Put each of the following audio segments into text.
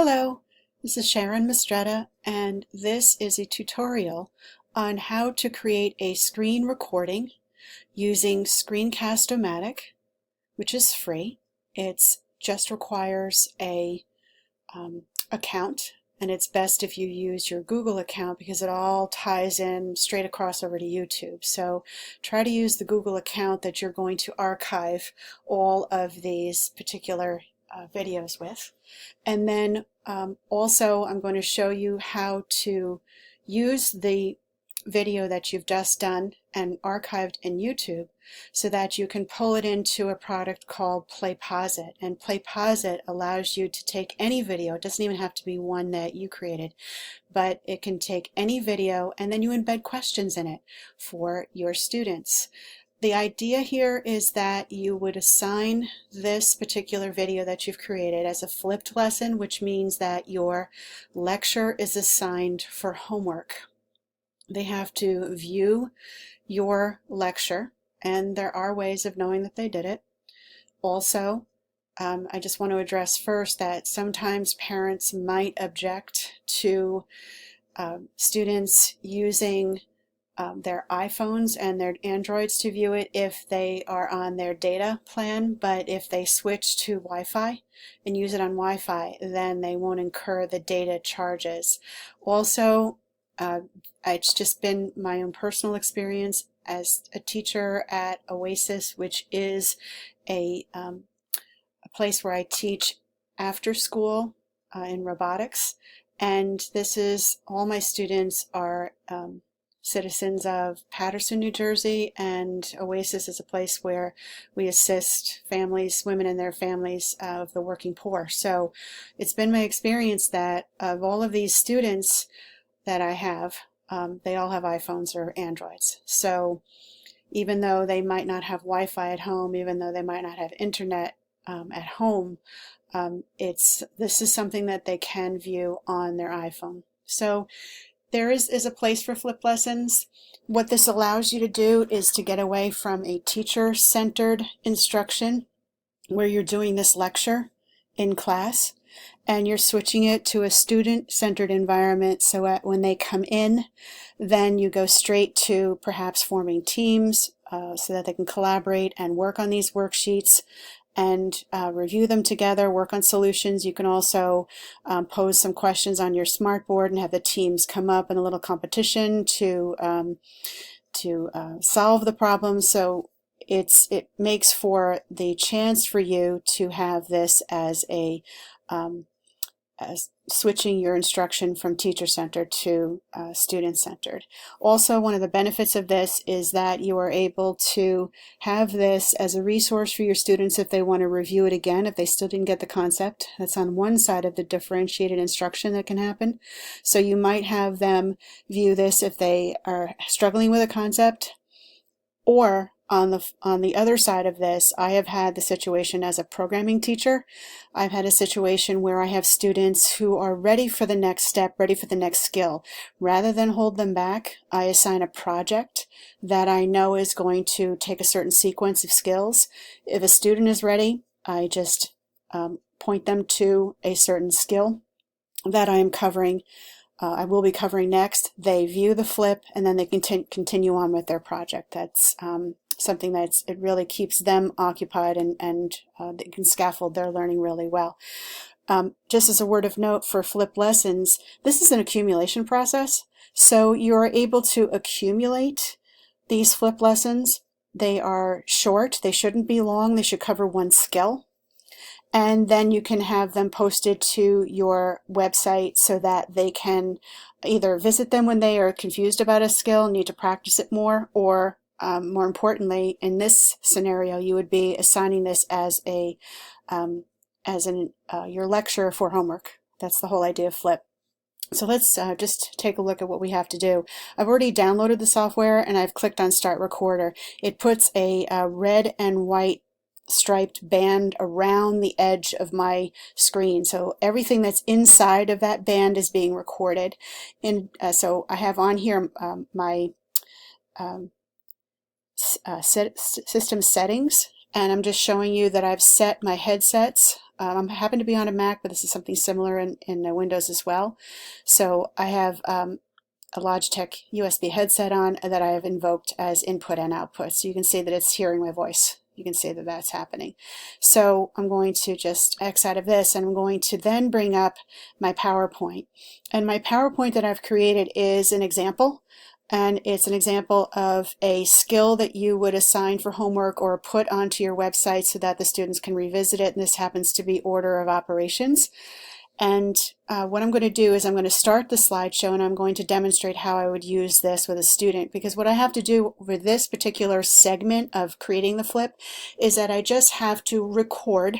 Hello, this is Sharon Mistretta, and this is a tutorial on how to create a screen recording using ScreencastOMatic, which is free. It just requires a account, and it's best if you use your Google account because it all ties in straight across over to YouTube. So try to use the Google account that you're going to archive all of these particular videos with. And then also I'm going to show you how to use the video that you've just done and archived in YouTube so that you can pull it into a product called PlayPosit. And PlayPosit allows you to take any video. It doesn't even have to be one that you created, but it can take any video and then you embed questions in it for your students. The idea here is that you would assign this particular video that you've created as a flipped lesson, which means that your lecture is assigned for homework. They have to view your lecture, and there are ways of knowing that they did it. Also, I just want to address first that sometimes parents might object to students using their iPhones and their Androids to view it if they are on their data plan, but if they switch to Wi-Fi and use it on Wi-Fi, then they won't incur the data charges. Also, it's just been my own personal experience as a teacher at Oasis, which is a place where I teach after school in robotics, and this is all my students are citizens of Paterson, New Jersey, and Oasis is a place where we assist families, women and their families of the working poor. So it's been my experience that of all of these students that I have, they all have iPhones or Androids. So even though they might not have Wi-Fi at home, even though they might not have internet at home, this is something that they can view on their iPhone. So there is a place for flipped lessons. What this allows you to do is to get away from a teacher-centered instruction where you're doing this lecture in class and you're switching it to a student-centered environment so that when they come in, then you go straight to perhaps forming teams so that they can collaborate and work on these worksheets and review them together, work on solutions. You can also pose some questions on your smartboard and have the teams come up in a little competition to solve the problem. So it makes for the chance for you to have this as as switching your instruction from teacher-centered to student-centered. Also, one of the benefits of this is that you are able to have this as a resource for your students if they want to review it again, if they still didn't get the concept. That's on one side of the differentiated instruction that can happen. So you might have them view this if they are struggling with a concept, or on the other side of this, I have had the situation as a programming teacher. I've had a situation where I have students who are ready for the next step, ready for the next skill. Rather than hold them back, I assign a project that I know is going to take a certain sequence of skills. If a student is ready, I just point them to a certain skill that I am covering. I will be covering next. They view the flip and then they continue on with their project. That's something it really keeps them occupied and they can scaffold their learning really well. Just as a word of note for flip lessons, this is an accumulation process. So you're able to accumulate these flip lessons. They are short. They shouldn't be long. They should cover one skill. And then you can have them posted to your website so that they can either visit them when they are confused about a skill, need to practice it more, or more importantly, in this scenario, you would be assigning this as your lecture for homework. That's the whole idea of flip. So let's just take a look at what we have to do. I've already downloaded the software and I've clicked on Start Recorder. It puts a red and white striped band around the edge of my screen, so everything that's inside of that band is being recorded. And so I have on here my system settings, and I'm just showing you that I've set my headsets I happen to be on a Mac, but this is something similar in Windows as well. So I have a Logitech USB headset on that I have invoked as input and output. So you can see that it's hearing my voice. You can see that that's happening. So I'm going to just X out of this, and I'm going to then bring up my PowerPoint. And my PowerPoint that I've created is an example. And it's an example of a skill that you would assign for homework or put onto your website so that the students can revisit it. And this happens to be order of operations. And what I'm going to do is I'm going to start the slideshow, and I'm going to demonstrate how I would use this with a student, because what I have to do with this particular segment of creating the flip is that I just have to record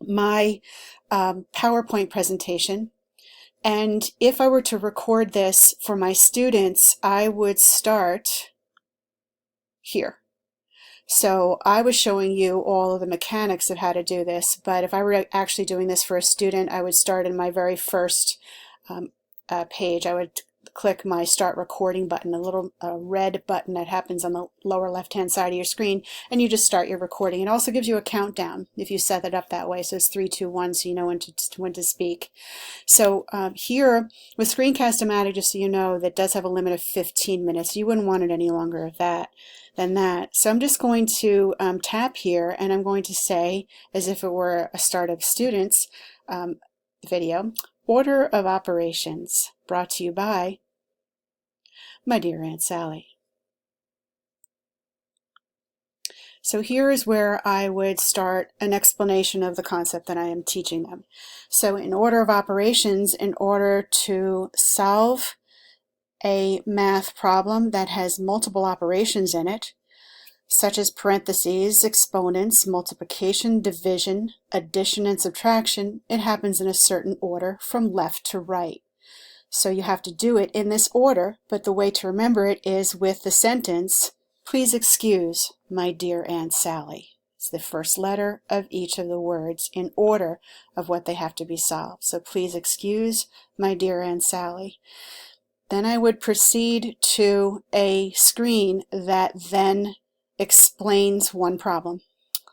my PowerPoint presentation. And if I were to record this for my students, I would start here. So I was showing you all of the mechanics of how to do this, but if I were actually doing this for a student, I would start in my very first page. I would click my Start Recording button, a little red button that happens on the lower left-hand side of your screen, and you just start your recording. It also gives you a countdown if you set it up that way, so it's 3, 2, 1, so you know when to speak. So here with ScreencastOMatic, just so you know, that does have a limit of 15 minutes. You wouldn't want it any longer than that. So I'm just going to tap here, and I'm going to say, as if it were a startup student's video, order of operations, brought to you by my dear Aunt Sally. So here is where I would start an explanation of the concept that I am teaching them. So in order of operations, in order to solve a math problem that has multiple operations in it, such as parentheses, exponents, multiplication, division, addition, and subtraction, it happens in a certain order from left to right. So you have to do it in this order, but the way to remember it is with the sentence, please excuse my dear Aunt Sally. It's the first letter of each of the words in order of what they have to be solved. So please excuse my dear Aunt Sally. Then I would proceed to a screen that then explains one problem.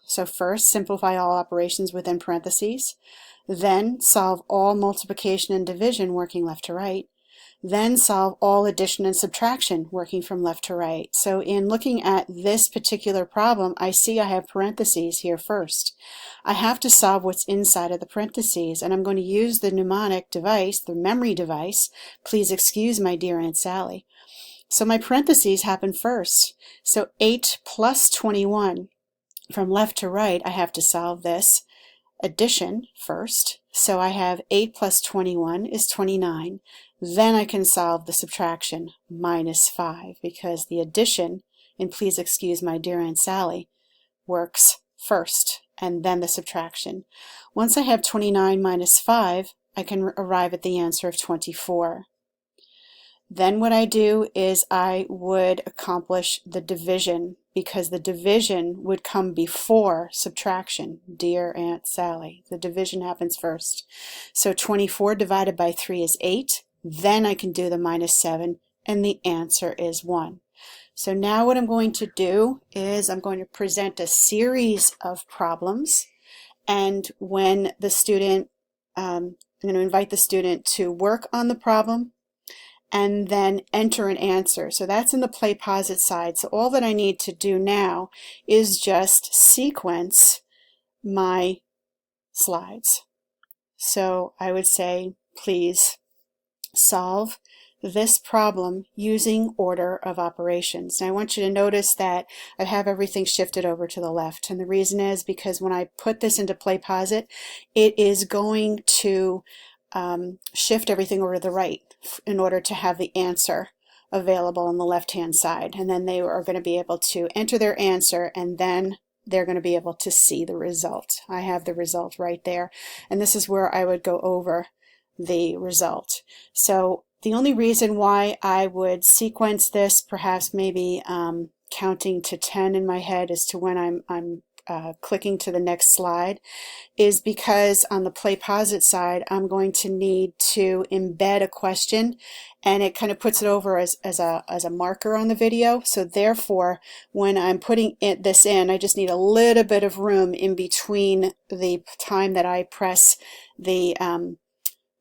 So first, simplify all operations within parentheses. Then solve all multiplication and division working left to right. Then solve all addition and subtraction working from left to right. So in looking at this particular problem, I see I have parentheses here first. I have to solve what's inside of the parentheses, and I'm going to use the mnemonic device, the memory device, please excuse my dear Aunt Sally. So my parentheses happen first. So 8 plus 21. From left to right, I have to solve this addition first. So I have 8 plus 21 is 29. Then I can solve the subtraction, minus 5, because the addition in please excuse my dear Aunt Sally works first, and then the subtraction. Once I have 29 minus 5, I can arrive at the answer of 24. Then what I do is I would accomplish the division, because the division would come before subtraction. Dear Aunt Sally, the division happens first. So 24 divided by 3 is 8. Then I can do the minus 7, and the answer is 1. So now what I'm going to do is I'm going to present a series of problems, and when the student, I'm going to invite the student to work on the problem and then enter an answer. So that's in the play pause it side. So all that I need to do now is just sequence my slides. So I would say, please solve this problem using order of operations. And I want you to notice that I have everything shifted over to the left. And the reason is because when I put this into play pause it is going to shift everything over to the right in order to have the answer available on the left-hand side. And then they are going to be able to enter their answer, and then they're going to be able to see the result. I have the result right there. And this is where I would go over the result. So the only reason why I would sequence this, perhaps maybe counting to 10 in my head as to when I'm clicking to the next slide is because on the play pause it side I'm going to need to embed a question, and it kind of puts it over as a marker on the video. So therefore when I'm putting this in, I just need a little bit of room in between the time that I press the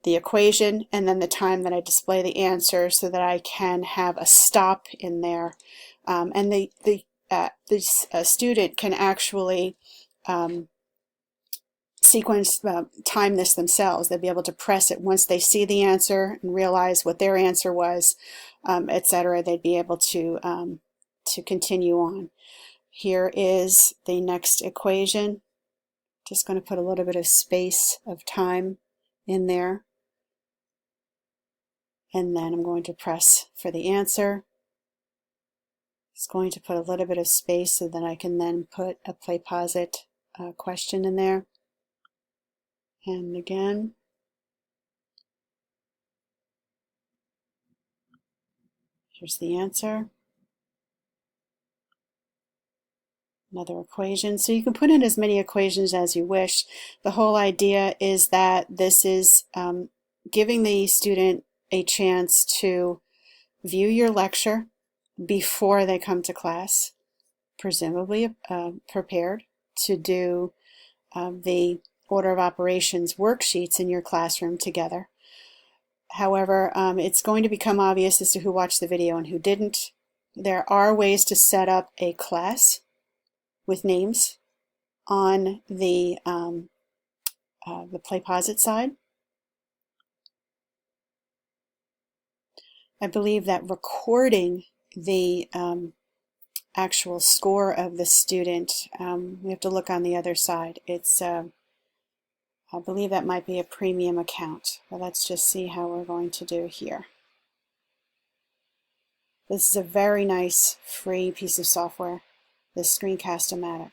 equation and then the time that I display the answer, so that I can have a stop in there. And the student can actually time this themselves. They'll be able to press it once they see the answer and realize what their answer was, etc. They'd be able to continue on. Here is the next equation. Just going to put a little bit of space of time in there, and then I'm going to press for the answer. It's going to put a little bit of space so that I can then put a play pause it question in there. And again, here's the answer. Another equation. So you can put in as many equations as you wish. The whole idea is that this is giving the student a chance to view your lecture before they come to class, presumably prepared to do the order of operations worksheets in your classroom together. However, it's going to become obvious as to who watched the video and who didn't. There are ways to set up a class with names on the play pause it side. I believe that recording the actual score of the student, we have to look on the other side. It's I believe that might be a premium account, but let's just see how we're going to do here. This is a very nice free piece of software, the ScreencastOMatic.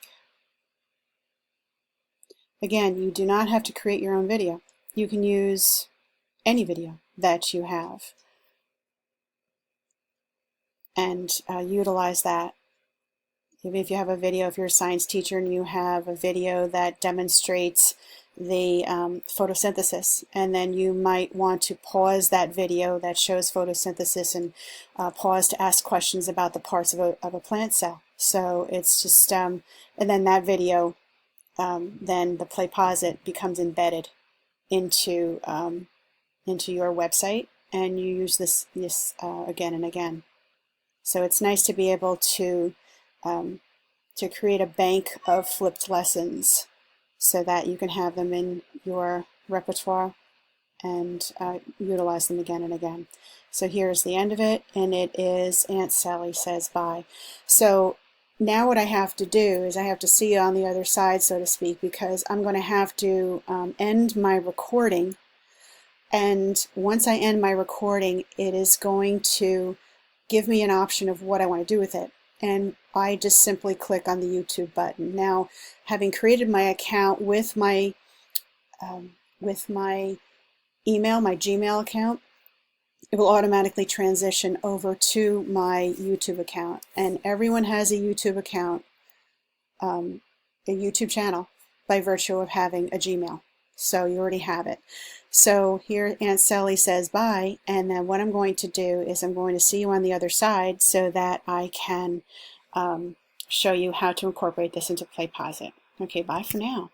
Again, you do not have to create your own video. You can use any video that you have and utilize that. If you have a video, if you're a science teacher and you have a video that demonstrates the photosynthesis, and then you might want to pause that video that shows photosynthesis and pause to ask questions about the parts of a plant cell. So it's just, and then that video, then the play pause it becomes embedded into your website, and you use this again and again. So it's nice to be able to create a bank of flipped lessons so that you can have them in your repertoire and utilize them again and again. So here's the end of it, and it is Aunt Sally Says Bye. So now what I have to do is I have to see you on the other side, so to speak, because I'm going to have to end my recording, and once I end my recording, it is going to give me an option of what I want to do with it. And I just simply click on the YouTube button. Now, having created my account with my email, my Gmail account, it will automatically transition over to my YouTube account. And everyone has a YouTube account, a YouTube channel, by virtue of having a Gmail. So you already have it. So here Aunt Sally Says Bye, and then what I'm going to do is I'm going to see you on the other side so that I can show you how to incorporate this into play pause it. Okay, bye for now.